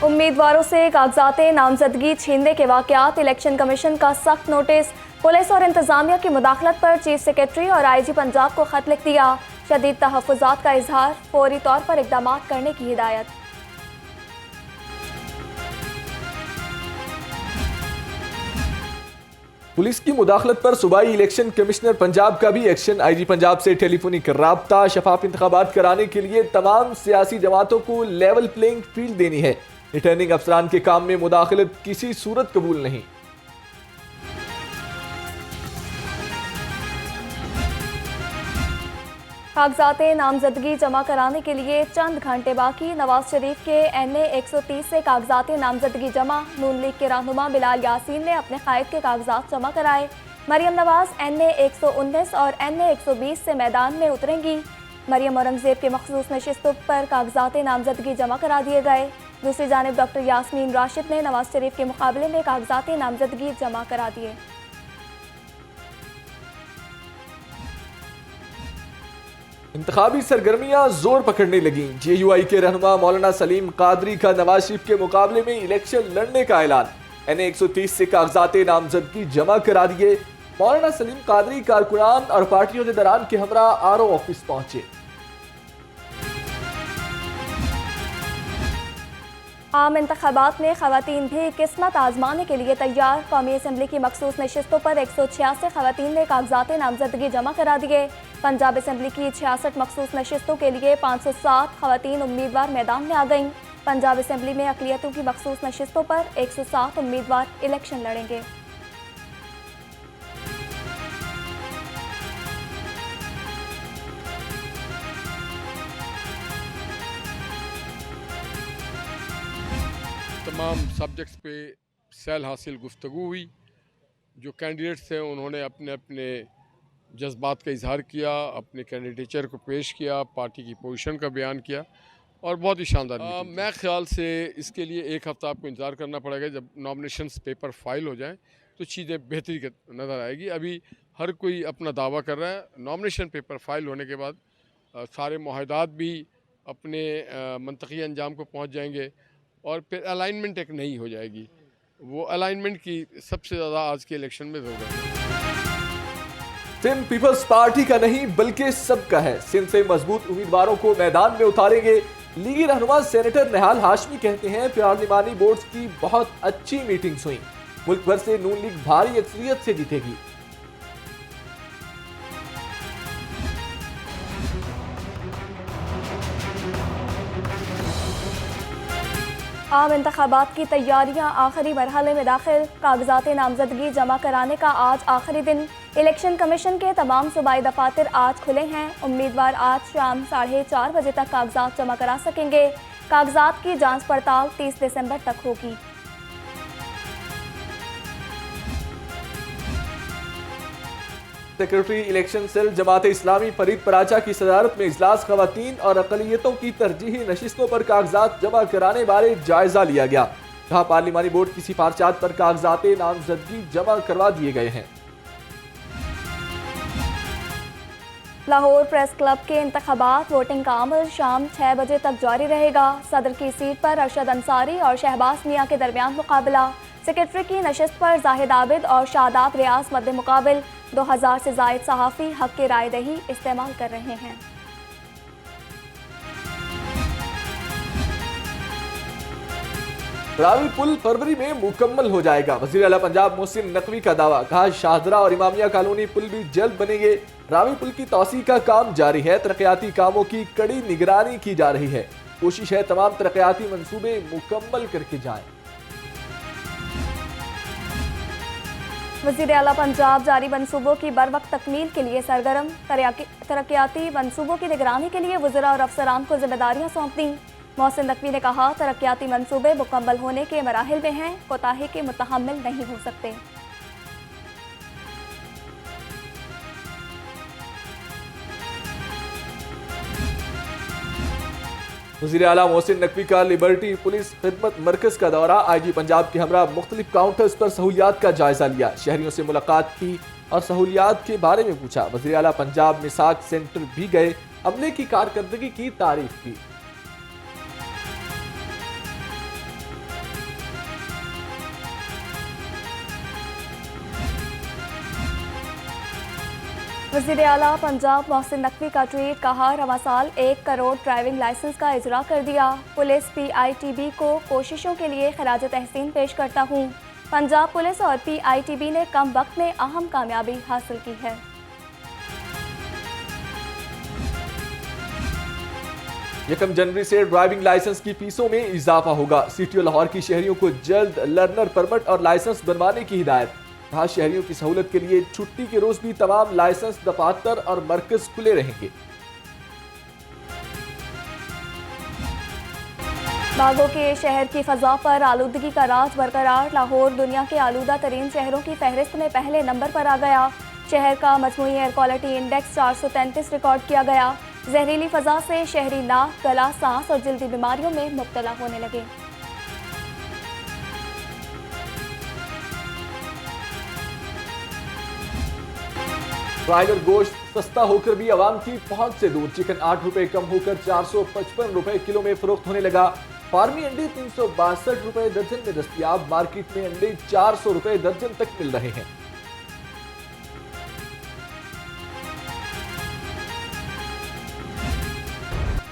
उम्मीदवारों से कागजात नामजदगी छीनने के वाकयात, इलेक्शन कमीशन का सख्त नोटिस। पुलिस और इंतजामिया की मुदाखलत पर चीफ सेक्रेटरी और आईजी पंजाब को खत लिख दिया। शदीद तहफ़्फ़ुज़ात का इजहार, फौरी तौर पर इक़दाम करने की हिदायत। पुलिस की मुदाखलत पर सूबाई इलेक्शन कमिश्नर पंजाब का भी एक्शन। आईजी पंजाब से टेलीफोनिक राब्ता। शफाफ इंतखाबात कराने के लिए तमाम सियासी जमातों को लेवल प्लेइंग फील्ड देनी है। रिटर्निंग अफसरान के काम में मुदाखलत किसी सूरत कबूल नहीं। कागजात नामजदगी जमा कराने के लिए चंद घंटे बाकी। नवाज शरीफ के NA 130 से कागजात नामजदगी जमा। नून लीग के रहनुमा बिलाल यासीन ने अपने कायद के कागजात जमा कराए। मरियम नवाज NA 119 और NA 120 से मैदान में उतरेंगी। मरियम औरंगजेब के मखसूस नशिस्तों पर कागजात नामजदगी जमा करा दिए गए। दूसरी जानिब डॉक्टर यास्मीन राशिद ने नवाज शरीफ के मुकाबले में कागजात नामजदगी जमा करा दिए। इंतखाबी सरगर्मियां जोर पकड़ने लगी। JUI के रहनुमा मौलाना सलीम कादरी का नवाज शरीफ के मुकाबले में इलेक्शन लड़ने का ऐलान। NA 130 से कागजात नामजदगी जमा करा दिए। मौलाना सलीम कादरी कारकुनान और पार्टियों के दौरान के हमरा RO ऑफिस पहुंचे। आम इंतखाबात में खवातीन भी किस्मत आजमाने के लिए तैयार। कौमी असम्बली की मखसूस नशिस्तों पर 186 खवातीन ने कागजात नामजदगी जमा करा दिए। पंजाब असम्बली की 66 मखसूस नशिस्तों के लिए 507 खवातीन उम्मीदवार मैदान में आ गईं। पंजाब असम्बली में अक़लियतों की मखसूस नशिस्तों पर 107 उम्मीदवार इलेक्शन लड़ेंगे। तमाम सब्जेक्ट्स पे सैल हासिल गुफ्तगू हुई। जो कैंडिडेट्स थे उन्होंने अपने अपने जज्बात का इजहार किया, अपने कैंडिडेचर को पेश किया, पार्टी की पोजीशन का बयान किया और बहुत ही शानदार। मैं ख्याल से इसके लिए एक हफ़्ता आपको इंतज़ार करना पड़ेगा। जब नॉमिनेशंस पेपर फाइल हो जाएं तो चीज़ें बेहतरी नज़र आएगी। अभी हर कोई अपना दावा कर रहा है। नॉमिनेशन पेपर फाइल होने के बाद सारे मुआहदात भी अपने मंतकी अंजाम को पहुँच जाएंगे और फिर अलाइनमेंट एक नई हो जाएगी। वो अलाइनमेंट की सबसे ज़्यादा आज के इलेक्शन में ज़रूरत है। सिंध पीपल्स पार्टी का नहीं बल्कि सबका है। सिंध से मजबूत उम्मीदवारों को मैदान में उतारेंगे। लीगी रहनुमा सेनेटर निहाल हाशमी कहते हैं पार्लिमानी बोर्ड्स की बहुत अच्छी मीटिंग्स हुई। मुल्क भर से नून लीग भारी अक्सरियत से जीतेगी। आम इंतखाबात की तैयारियां आखिरी मरहले में दाखिल। कागजात नामजदगी जमा कराने का आज आखिरी दिन। इलेक्शन कमीशन के तमाम सूबाई दफातर आज खुले हैं। उम्मीदवार आज शाम 4:30 बजे तक कागजात जमा करा सकेंगे। कागजात की जांच पड़ताल 30 दिसंबर तक होगी। Secretary election cell Jamaat Islami Farid Paracha की सदारत में इजलास। खवातीन और अक़लियतों की तरजीही नशिस्तों पर कागजात जमा कराने बारे जायजा लिया गया। कहा पार्लिमानी बोर्ड की सिफारिशात पर कागजात नामजदगी जमा करवा दिए गए हैं। लाहौर प्रेस क्लब के इंतखाबात वोटिंग का अमल शाम 6 बजे तक जारी रहेगा। सदर की सीट पर अरशद अंसारी और शहबाज मियाँ के दरमियान मुकाबला। सेक्रेटरी की नशिस्त पर जाहिद आबिद और शादाब रियाज मद्दे मुकाबिल। 2000 से जायद सहाफ़ी हक के राय दही इस्तेमाल कर रहे हैं। रावी पुल फरवरी में मुकम्मल हो जाएगा। वज़ीर आला पंजाब मोहसिन नकवी का दावा। कहा शाहदरा और इमामिया कॉलोनी पुल भी जल्द बनेंगे। रावी पुल की तौसीह का काम जारी है। तरक्याती कामों की कड़ी निगरानी की जा रही है। कोशिश है तमाम तरक्याती मंसूबे मुकम्मल करके जाएं। वज़ीर आला पंजाब जारी मंसूबों की बरवक्त तकमील के लिए सरगर्म। तरक्याती मंसूबों की निगरानी के लिए वज़रा और अफसरान को जिम्मेदारियां सौंप दी। मोहसिन नकवी ने कहा तरक्याती मंसूबे मुकम्मल होने के मराहिल में हैं, कोताही के मुतहम्मिल नहीं हो सकते। वज़ीर आला मोहसिन नकवी का लिबर्टी पुलिस खिदमत मरकज का दौरा। IG पंजाब के हमरा मुख्तलिफ काउंटर्स पर सहूलियात का जायजा लिया। शहरियों से मुलाकात की और सहूलियात के बारे में पूछा। वज़ीर आला पंजाब मिसाक सेंटर भी गए। अमले की कारकर्दगी की तारीफ की। वज़ीर आला पंजाब मोहसिन नकवी का ट्वीट, कहा रवा साल 1 करोड़ ड्राइविंग लाइसेंस का इजरा कर दिया। पुलिस PITB को कोशिशों के लिए खराज तहसीन पेश करता हूँ। पंजाब पुलिस और PITB ने कम वक्त में अहम कामयाबी हासिल की है। यकम जनवरी से ड्राइविंग लाइसेंस की फीसों में इजाफा होगा। CTO लाहौर की शहरियों को जल्द लर्नर परमिट और लाइसेंस बनवाने की हिदायत। कहा शहरियों की सहूलत के लिए छुट्टी के रोज भी तमाम लाइसेंस दफातर और मरकज खुले रहेंगे। बागों के शहर की फजा पर आलूदगी का राज बरकरार। लाहौर दुनिया के आलूदा तरीन शहरों की फहरिस्त में पहले नंबर पर आ गया। शहर का मजमूई एयर क्वालिटी इंडेक्स 433 रिकॉर्ड किया गया। जहरीली फजा से शहरी नाक, गला, सांस और जल्दी बीमारियों में मुब्तला होने लगे। ब्रायलर गोश्त सस्ता होकर भी आवाम की पहुंच से दूर। चिकन 8 रुपए कम होकर 455 रुपए किलो में फरोख्त होने लगा। फार्मी अंडे 362 रुपए दर्जन में दस्तयाब। मार्केट में अंडे 400 रुपए दर्जन तक मिल रहे हैं।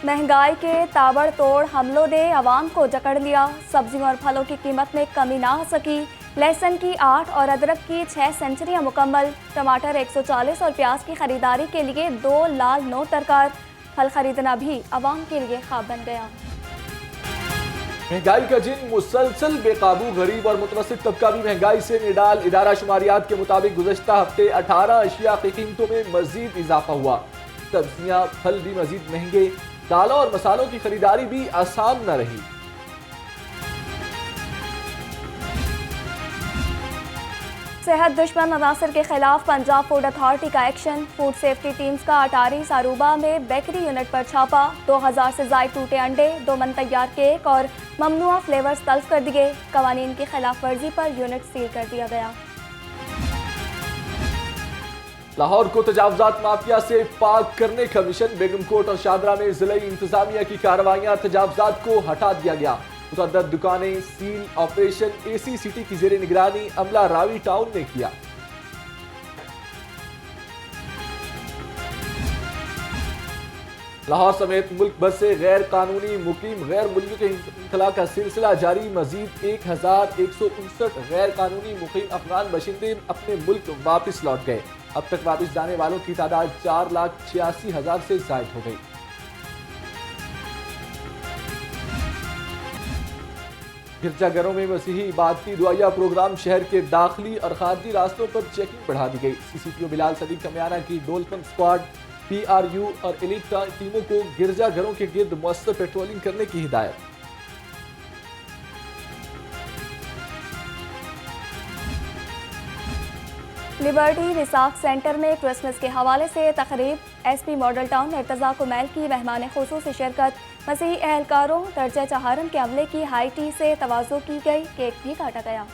महंगाई के ताबड़तोड़ हमलों ने अवाम को जकड़ लिया। सब्जियों और फलों की कीमत में कमी ना हो सकी। लहसुन की 8 और अदरक की 6 सेंचुरियां मुकम्मल। टमाटर 140 और प्याज की खरीदारी के लिए 2 लाल नोट दरकार। फल खरीदना भी अवाम के लिए ख्वाब बन गया। महंगाई का जिन मुसलसल बेकाबू। गरीब और मुतवस्सित तबका भी महंगाई से निडाल। इदारा शुमारियात के मुताबिक गुज़श्ता हफ्ते 18 अशिया की कीमतों में मजीद इजाफा हुआ। सब्जियां फल भी मजीद महंगे। दालों और मसालों की खरीदारी भी आसान न रही। सेहत दुश्मन अनासर के खिलाफ पंजाब फूड अथॉरिटी का एक्शन। फूड सेफ्टी टीम्स का अटारी सारूबा में बेकरी यूनिट पर छापा। 2000 से जायद टूटे अंडे, 2 मन तैयार केक और ममनुआ फ्लेवर्स तल्फ कर दिए। कवानीन की खिलाफ वर्जी पर यूनिट सील कर दिया गया। लाहौर को तजावजात माफिया से पाक करने का मिशन। बेगमकोट और शादरा में जिला इंतजामिया की कार्रवाइयां। तजावजात को हटा दिया गया। मुतअद्दिद दुकानें सील। ऑपरेशन AC सिटी की जेर निगरानी अमला रावी टाउन ने किया। लाहौर समेत मुल्क भर से गैर कानूनी मुकीम गैर मुल्कियों के इंखला का सिलसिला जारी। मजीद 1159 गैर कानूनी मुकीम अफगान बाशिंदे अपने मुल्क वापस लौट गए। अब तक वापस जाने वालों की तादाद 4,86,000 से जायद हो गई। गिरजाघरों में मसीही इबादती दुआया प्रोग्राम। शहर के दाखिली और खारजी रास्तों पर चेकिंग बढ़ा दी गई। CCTO बिलाल सदीक कमियाना की डोलफन स्क्वाड, PRU और एलीट टीमों को गिरजाघरों के गिर्द मुअस्सर पेट्रोलिंग करने की हिदायत। लिबर्टी रिसार्च सेंटर में क्रिसमस के हवाले से तकरीब। SP model town Irtaza Kumail की मेहमान खुसूसी शिरकत। मसीही एहलकारों दर्जा चहारन के अमले की हाई टी से तवाज़ो की गई। केक भी काटा गया।